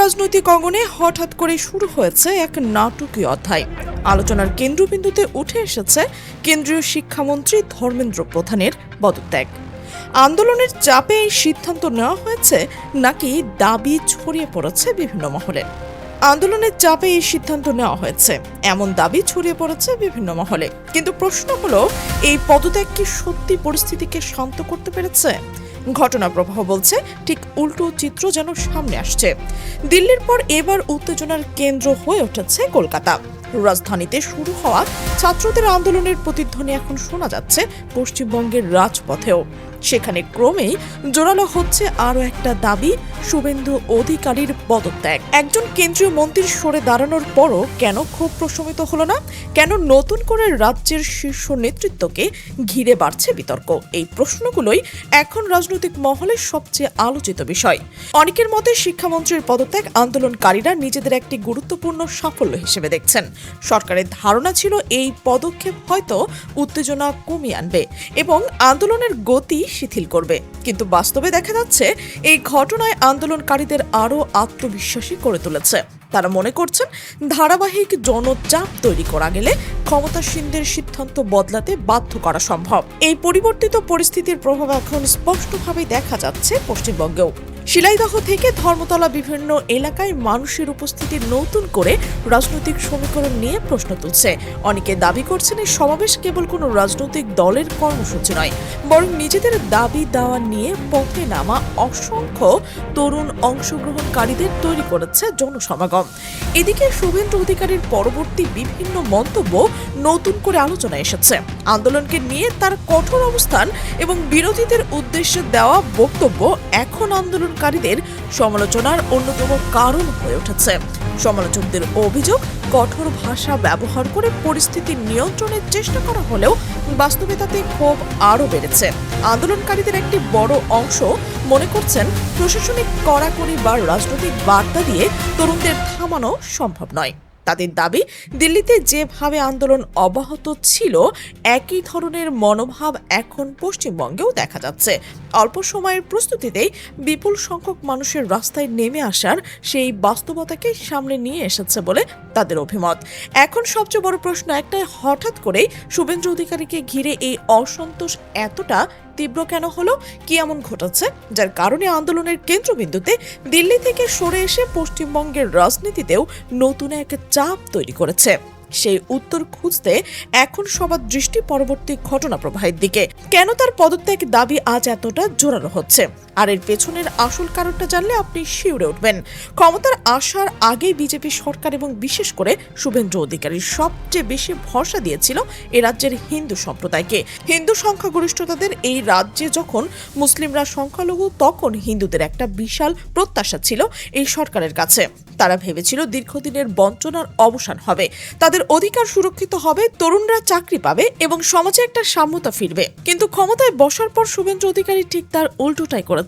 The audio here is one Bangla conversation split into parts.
রাজনৈতিক অঙ্গনে হঠাৎ করে শুরু হয়েছে এক নাটকীয় অধ্যায়। আলোচনার কেন্দ্রবিন্দুতে উঠে এসেছে কেন্দ্রীয় শিক্ষামন্ত্রী ধর্মেন্দ্র প্রধানের পদত্যাগ। আন্দোলনের চাপে এই সিদ্ধান্ত নেওয়া হয়েছে নাকি দাবি ছড়িয়ে পড়েছে বিভিন্ন মহলে? আন্দোলনের চাপে এই সিদ্ধান্ত নেওয়া হয়েছে এমন দাবি ছড়িয়ে পড়েছে বিভিন্ন মহলে, কিন্তু প্রশ্ন হলো, এই পদত্যাগ কি সত্যি পরিস্থিতিকে শান্ত করতে পেরেছে? ঘটনা প্রবাহ বলছে ঠিক উল্টো চিত্র যেন সামনে আসছে। দিল্লির পর এবার উত্তেজনার কেন্দ্র হয়ে উঠেছে কলকাতা। রাজধানীতে শুরু হওয়া ছাত্রদের আন্দোলনের প্রতিধ্বনি এখন শোনা যাচ্ছে পশ্চিমবঙ্গের রাজপথেও। সেখানে ক্রমেই জোরালো হচ্ছে আরও একটা দাবি, শুভেন্দু অধিকারীর পদত্যাগ। একজন কেন্দ্রীয় মন্ত্রীর সরে দাঁড়ানোর পরও কেন ক্ষোভ প্রশমিত হলো না? কেন নতুন করে রাজ্যের শীর্ষ নেতৃত্বকে ঘিরে বাড়ছে বিতর্ক? এই প্রশ্নগুলোই এখন রাজনৈতিক মহলের সবচেয়ে আলোচিত বিষয়। অনেকের মতে শিক্ষামন্ত্রীর পদত্যাগ আন্দোলনকারীরা নিজেদের একটি গুরুত্বপূর্ণ সাফল্য হিসেবে দেখছেন। সরকারের ধারণা ছিল এই পদক্ষেপ হয়তো উত্তেজনা কমিয়ে আনবে এবং আন্দোলনের গতি শিথিল করবে, কিন্তু বাস্তবে দেখা যাচ্ছে এই ঘটনায় আন্দোলনকারীদের আরও আত্মবিশ্বাসী করে তুলেছে। তারা মনে করছেন ধারাবাহিক জনচাপ তৈরি করা গেলে ক্ষমতাসীনদের সিদ্ধান্ত বদলাতে বাধ্য করা সম্ভব। এই পরিবর্তিত পরিস্থিতির প্রভাব এখন স্পষ্টভাবে দেখা যাচ্ছে পশ্চিমবঙ্গেও। শিলাইদহ থেকে ধর্মতলা বিভিন্ন এলাকায় মানুষের উপস্থিতি নতুন করে রাজনৈতিক সমীকরণ নিয়ে প্রশ্ন তুলছে। অনেকে দাবি করছেন এই সমাবেশ কেবল কোনো রাজনৈতিক দলের কর্মসূচি নয়, বরং নিজেদের দাবি দাওয়া নিয়ে পথে নামা অসংখ্য তরুণ অংশগ্রহণকারীদের তৈরি করেছে জনসমাগম। এদিকে শুভেন্দু অধিকারীর পরবর্তী বিভিন্ন মন্তব্য নতুন করে আলোচনায় এসেছে। আন্দোলনকে নিয়ে তার কঠোর অবস্থান এবং বিরোধীদের উদ্দেশ্যে দেওয়া বক্তব্য এখন আন্দোলনকারীদের সমালোচনার অন্যতম কারণ হয়ে উঠেছে। সমালোচকদের অভিযোগ, কঠোর ভাষা ব্যবহার করে পরিস্থিতি নিয়ন্ত্রণের চেষ্টা করা হলেও বাস্তবে তাতে ক্ষোভ আরও বেড়েছে। আন্দোলনকারীদের একটি বড় অংশ মনে করছেন প্রশাসনিক কড়াকড়ি বা রাজনৈতিক বার্তা দিয়ে তরুণদের থামানো সম্ভব নয়। তাদের দাবি, দিল্লিতে যেভাবে আন্দোলন অব্যাহত ছিল একই ধরনের মনোভাব এখন পশ্চিমবঙ্গেও দেখা যাচ্ছে। অল্প সময়ের প্রস্তুতিতেই বিপুল সংখ্যক মানুষের রাস্তায় নেমে আসার সেই বাস্তবতাকে সামনে নিয়ে এসেছে বলে তাদের অভিমত। এখন সবচেয়ে বড় প্রশ্ন একটাই, হঠাৎ করেই শুভেন্দু অধিকারীকে ঘিরে এই অসন্তোষ এতটা তীব্র কেন হলো? কি এমন ঘটেছে যার কারণে আন্দোলনের কেন্দ্রবিন্দুতে দিল্লি থেকে সরে এসে পশ্চিমবঙ্গের রাজনীতিতেও নতুন এক চাপ তৈরি করেছে? সেই উত্তর খুঁজতে এখন সবার দৃষ্টি পরবর্তী ঘটনা প্রবাহের দিকে। কেন তার পদত্যাগ দাবি আজ এতটা জোরালো হচ্ছে? আর এর পেছনের আসল কারণটা জানলে আপনি শিউরে উঠবেন। ক্ষমতার আসার আগেই বিজেপি সরকার এবং বিশেষ করে শুভেন্দু অধিকারী সবচেয়ে বেশি ভরসা দিয়েছিল এ রাজ্যের হিন্দু সম্প্রদায়কে। হিন্দু সংখ্যাগরিষ্ঠতাদের এই রাজ্যে যখন মুসলিমরা সংখ্যালঘু, তখন হিন্দুদের একটা বিশাল প্রত্যাশা ছিল এই সরকারের কাছে। তারা ভেবেছিল দীর্ঘদিনের বঞ্চনার অবসান হবে, তাদের অধিকার সুরক্ষিত হবে, তরুণরা চাকরি পাবে এবং সমাজে একটা সাম্যতা ফিরবে। কিন্তু ক্ষমতায় বসার পর শুভেন্দু অধিকারী ঠিক তার উল্টোটাই করেছে।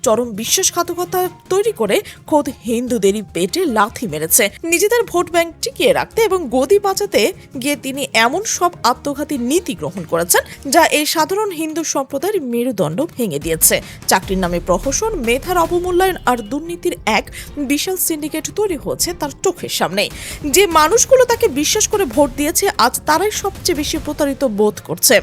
চরম বিশ্বাসঘাতকতা তৈরি করে খোদ হিন্দুদেরই পেটে লাথি মেরেছে। নিজেদের ভোট ব্যাংক টিকিয়ে রাখতে এবং গদি বাঁচাতে গিয়ে তিনি এমন সব আত্মঘাতী নীতি গ্রহণ করেছেন যা এই সাধারণ হিন্দু সম্প্রদায়ের মেরুদণ্ড ভেঙে দিয়েছে। চাকরির নামে প্রহসন, মেধার অবমূল্যায়ন আর দুর্নীতির এক বিশাল সিন্ডিকেট তৈরি হয়েছে তার চোখের সামনে। যে মানুষগুলো তাকে বিশ্বাস করে ভোট দিয়েছে আজ তারাই সবচেয়ে বেশি প্রতারিত বোধ করছে।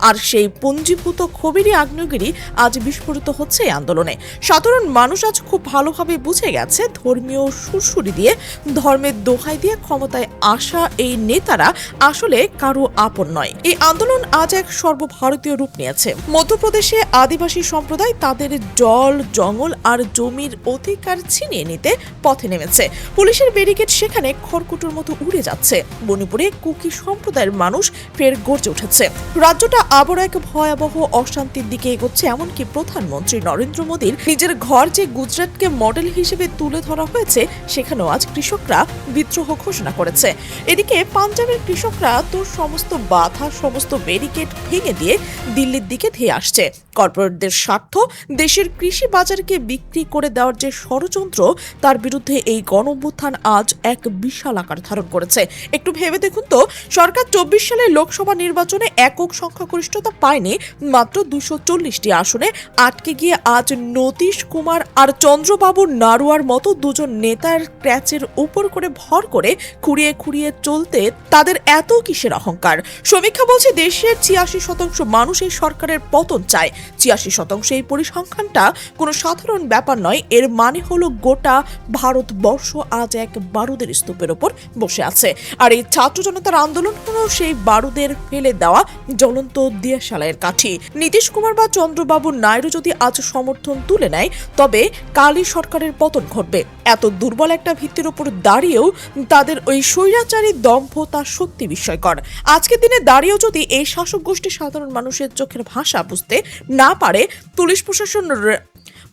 আর সেই পুঞ্জীভূত ক্ষোভেরই আগ্নেয়গিরি আজ বিস্ফোরিত হচ্ছে এই আন্দোলনে। সাধারণ মানুষ আজ খুব ভালোভাবে বুঝে গেছে ধর্মীয় সুরসুরি দিয়ে, ধর্মের দোহাই দিয়ে ক্ষমতায় আসা এই নেতারা আসলে কারো আপন নয়। এই আন্দোলন আজ এক সর্বভারতীয় রূপ নিয়েছে। মধ্যপ্রদেশে আদিবাসী সম্প্রদায় তাদের জল, জঙ্গল আর জমির অধিকার ছিনিয়ে নিতে পথে নেমেছে। পুলিশের ব্যারিকেড সেখানে খড়কুটোর মতো উড়ে যাচ্ছে। মণিপুরে কুকি সম্প্রদায়ের মানুষ ফের গর্জে উঠেছে। রাজ্যটা আবার এক ভয়াবহ অশান্তির দিকে এগোচ্ছে। এমনকি প্রধানমন্ত্রী নরেন্দ্র মোদীর নিজের ঘর যে গুজরাটকে মডেল হিসেবে তুলে ধরা হয়েছে, সেখানেও আজ কৃষকরা বিদ্রোহ ঘোষণা করেছে। এদিকে পাঞ্জাবের কৃষকরা তো সমস্ত বাধা, সমস্ত ব্যারিকেড ভেঙে দিয়ে দিল্লির দিকে ধেয়ে আসছে। কর্পোরেটদের স্বার্থ, দেশের কৃষি বাজারকে বিক্রি করে দেওয়ার যে ষড়যন্ত্র, তার বিরুদ্ধে এই গণঅভ্যুত্থান আজ এক বিশাল আকার ধারণ করেছে। একটু ভেবে দেখুন তো, সরকার 24 সালে লোকসভা নির্বাচনে একক সংখ্যাগরিষ্ঠতা পায়নি, মাত্র 240টি আসনে আটকে গিয়ে আজ নীতিশ কুমার আর চন্দ্রবাবু নাড়ুয়ার মতো দুজন নেতার ক্র্যাচের উপর করে ভর করে খুঁড়িয়ে খুঁড়িয়ে চলতে তাদের এত কিসের অহংকার? সমীক্ষা বলছে দেশের ৮৬% মানুষ এই সরকারের পতন চায়। ৮৬% এই পরিসংখ্যানটা কোনো সাধারণ ব্যাপার নয়। এর মানে হলো গোটা ভারতবর্ষ আজ এক বারুদের স্তূপের ওপর বসে আছে, আর এই ছাত্র জনতার আন্দোলন হলো সেই বারুদের ফেলে দেওয়া জ্বলন্ত দিয়াশালাইয়ের কাঠি। নীতিশ কুমার বা চন্দ্রবাবু নাইডু যদি আজ সমর্থন তুলে নেয়, তবে কালই সরকারের পতন ঘটবে। এত দুর্বল একটা ভিত্তির ওপর দাঁড়িয়েও তাদের ওই স্বৈরাচারী দম্ভ তা সত্যি বিস্ময়কর। আজকের দিনে দাঁড়িয়েও যদি এই শাসক গোষ্ঠী সাধারণ মানুষের চোখের ভাষা বুঝতে না পারে,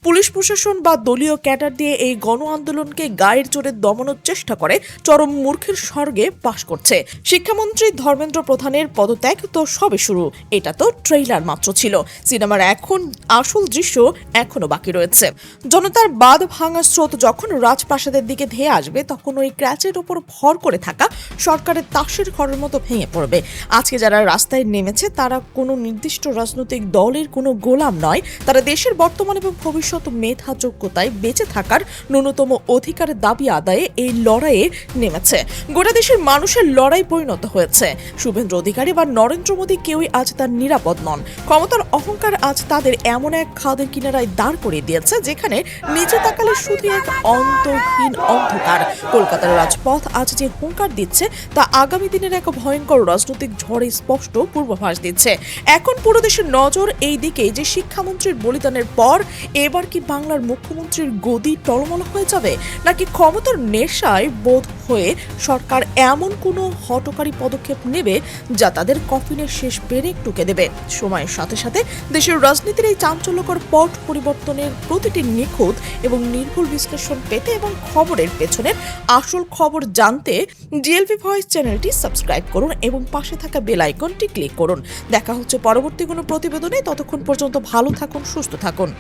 পুলিশ প্রশাসন বা দলীয় ক্যাডার দিয়ে এই গণ আন্দোলনকে গায়ের জোরে দমানোর চেষ্টা করে চরম মূর্খের স্বর্গে বাস করছে। শিক্ষামন্ত্রী ধর্মেন্দ্র প্রধানের পদত্যাগ তো সবে শুরু, এটা তো ট্রেইলার মাত্র ছিল। সিনেমার এখন আসল দৃশ্য এখনো বাকি রয়েছে। জনতার বাঁধ ভাঙা স্রোত যখন রাজপ্রাসাদের দিকে ধেয়ে আসবে, তখন ওই ক্র্যাচের উপর ভর করে থাকা সরকারের তাসের ঘরের মতো ভেঙে পড়বে। আজকে যারা রাস্তায় নেমেছে তারা কোনো নির্দিষ্ট রাজনৈতিক দলের কোনো গোলাম নয়, তারা দেশের বর্তমান এবং ভবিষ্যৎ মেধা যোগ্যতায় বেঁচে থাকার ন্যূনতম অধিকারের দাবি আদায়ে এই লড়াইয়ে নেমেছে। গোটা দেশের মানুষের লড়াই পরিণত হয়েছে। শুভেন্দু অধিকারী বা নরেন্দ্র মোদী কেউই আজ তার নিরাপদ নন। ক্ষমতার অহংকার আজ তাদের এমন এক খাদের কিনারায় দাঁড় করিয়ে দিয়েছে, যেখানে নিচে তাকালে শুধু এক অন্তহীন অন্ধকার। কলকাতার রাজপথ আজ যে হুঙ্কার দিচ্ছে, তা আগামী দিনের এক ভয়ঙ্কর রাজনৈতিক ঝড়ে স্পষ্ট পূর্বাভাস দিচ্ছে। এখন পুরো দেশের নজর এই দিকে যে শিক্ষামন্ত্রীর বলিদানের পর এবার কি বাংলার মুখ্যমন্ত্রীর গদি টলমল হয়ে যাবে, নাকি ক্ষমতার নেশায় বোধ হয়ে সরকার এমন কোনো হঠকারী পদক্ষেপ নেবে যা তাদের কফিনের শেষ পেরেক টুকে দেবে। সময়ের সাথে সাথে দেশের রাজনীতির এই চাঞ্চল্যকর পট পরিবর্তনের প্রতিটি নিখুঁত এবং নির্ভুল বিশ্লেষণ পেতে এবং খবরের পেছনের আসল খবর জানতে ডিএলপি ভয়েস চ্যানেলটি সাবস্ক্রাইব করুন এবং পাশে থাকা বেল আইকনটি ক্লিক করুন। দেখা হচ্ছে পরবর্তী কোনো প্রতিবেদনে। ততক্ষণ পর্যন্ত ভালো থাকুন, সুস্থ থাকুন।